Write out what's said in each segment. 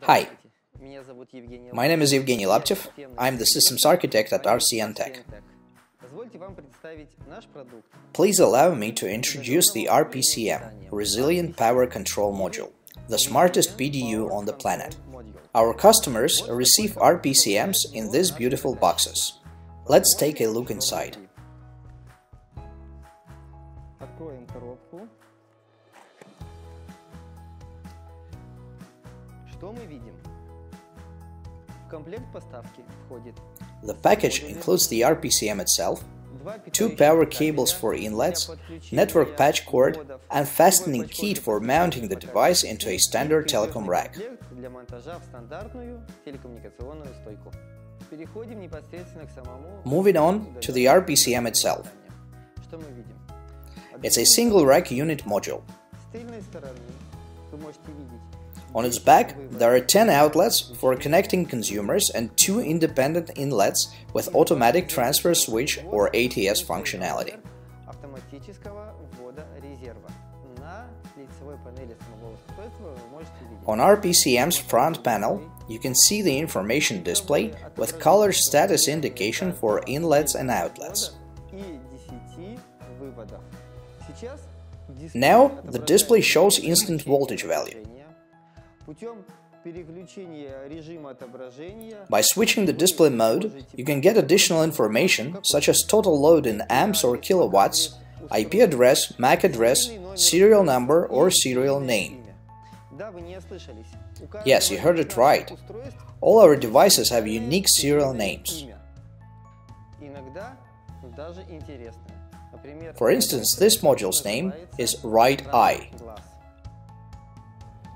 Hi, my name is Evgeny Laptev. I'm the systems architect at RCNTEC. Please allow me to introduce the RPCM, Resilient Power Control Module, the smartest PDU on the planet. Our customers receive RPCMs in these beautiful boxes. Let's take a look inside. The package includes the RPCM itself, 2 power cables for inlets, network patch cord, and fastening kit for mounting the device into a standard telecom rack. Moving on to the RPCM itself. It's a single rack unit module. On its back, there are 10 outlets for connecting consumers and 2 independent inlets with automatic transfer switch or ATS functionality. On RPCM's front panel, you can see the information display with color status indication for inlets and outlets. Now, the display shows instant voltage value. By switching the display mode, you can get additional information such as total load in amps or kilowatts, IP address, MAC address, serial number or serial name. Yes, you heard it right. All our devices have unique serial names. For instance, this module's name is Right Eye.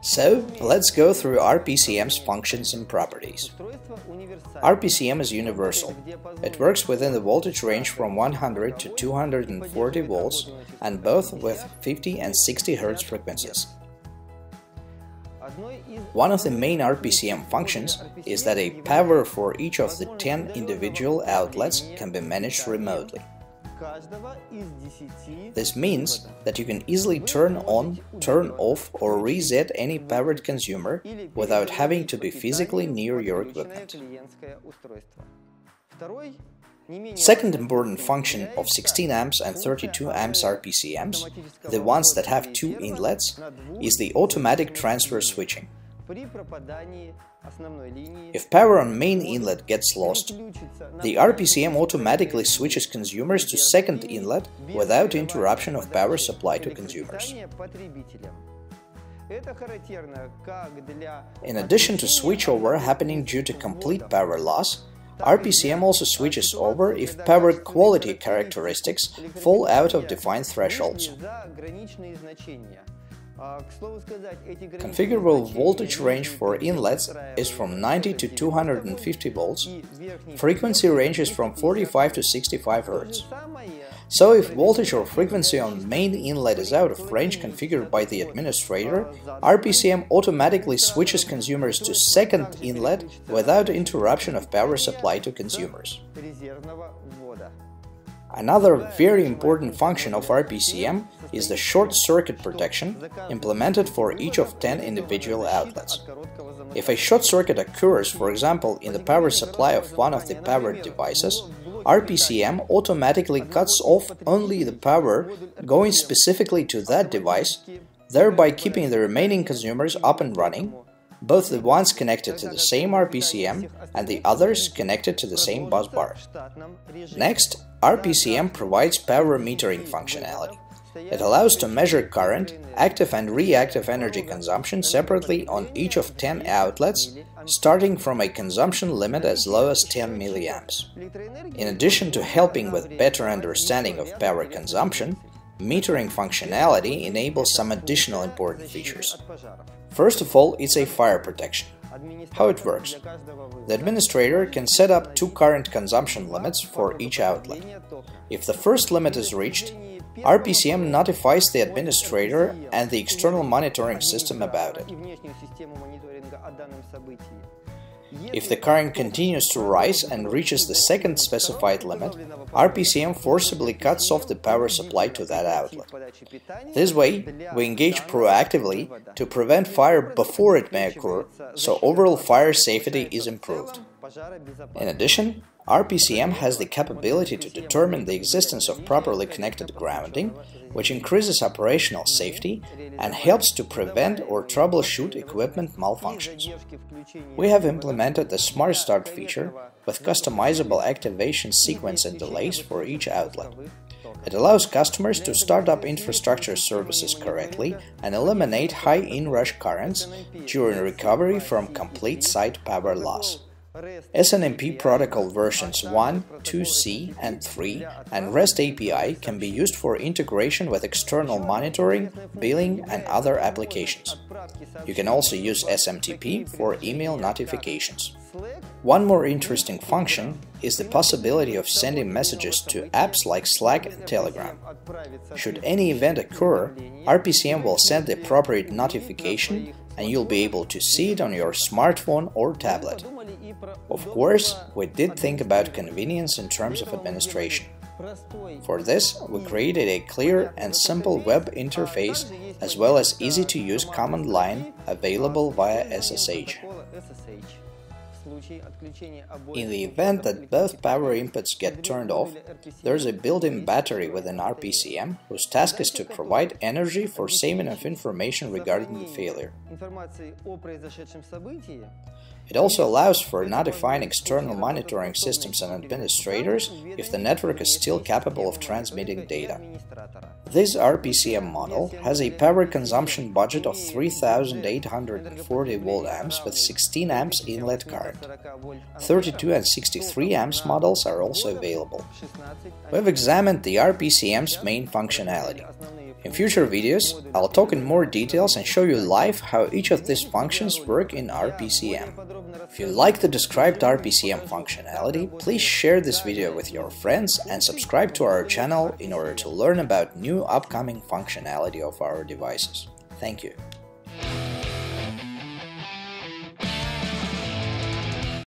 So, let's go through RPCM's functions and properties. RPCM is universal. It works within the voltage range from 100 to 240 volts and both with 50 and 60 Hz frequencies. One of the main RPCM functions is that a power for each of the 10 individual outlets can be managed remotely. This means that you can easily turn on, turn off or reset any powered consumer without having to be physically near your equipment. Second important function of 16 amps and 32 amps RPCMs, the ones that have 2 inlets, is the automatic transfer switching. If power on main inlet gets lost, the RPCM automatically switches consumers to second inlet without interruption of power supply to consumers. In addition to switchover happening due to complete power loss, RPCM also switches over if power quality characteristics fall out of defined thresholds. Configurable voltage range for inlets is from 90 to 250 volts, frequency range is from 45 to 65 Hz. So if voltage or frequency on main inlet is out of range configured by the administrator, RPCM automatically switches consumers to second inlet without interruption of power supply to consumers. Another very important function of RPCM is the short circuit protection implemented for each of 10 individual outlets. If a short circuit occurs, for example, in the power supply of one of the powered devices, RPCM automatically cuts off only the power going specifically to that device, thereby keeping the remaining consumers up and running, both the ones connected to the same RPCM and the others connected to the same bus bar. Next, RPCM provides power metering functionality. It allows to measure current, active and reactive energy consumption separately on each of 10 outlets, starting from a consumption limit as low as 10 mA. In addition to helping with better understanding of power consumption, metering functionality enables some additional important features. First of all, it's a fire protection. How it works? The administrator can set up 2 current consumption limits for each outlet. If the first limit is reached, RPCM notifies the administrator and the external monitoring system about it. If the current continues to rise and reaches the second specified limit, RPCM forcibly cuts off the power supply to that outlet. This way, we engage proactively to prevent fire before it may occur, so overall fire safety is improved. In addition, RPCM has the capability to determine the existence of properly connected grounding, which increases operational safety and helps to prevent or troubleshoot equipment malfunctions. We have implemented the Smart Start feature with customizable activation sequence and delays for each outlet. It allows customers to start up infrastructure services correctly and eliminate high inrush currents during recovery from complete site power loss. SNMP protocol versions 1, 2C, and 3 and REST API can be used for integration with external monitoring, billing, and other applications. You can also use SMTP for email notifications. One more interesting function is the possibility of sending messages to apps like Slack and Telegram. Should any event occur, RPCM will send the appropriate notification and you'll be able to see it on your smartphone or tablet. Of course, we did think about convenience in terms of administration. For this, we created a clear and simple web interface as well as easy-to-use command line available via SSH. In the event that both power inputs get turned off, there's a built-in battery within RPCM whose task is to provide energy for saving of information regarding the failure. It also allows for notifying external monitoring systems and administrators if the network is still capable of transmitting data. This RPCM model has a power consumption budget of 3840 volt amps with 16 amps inlet current. 32 and 63 amps models are also available. We've examined the RPCM's main functionality. In future videos, I'll talk in more details and show you live how each of these functions work in RPCM. If you like the described RPCM functionality, please share this video with your friends and subscribe to our channel in order to learn about new upcoming functionality of our devices. Thank you.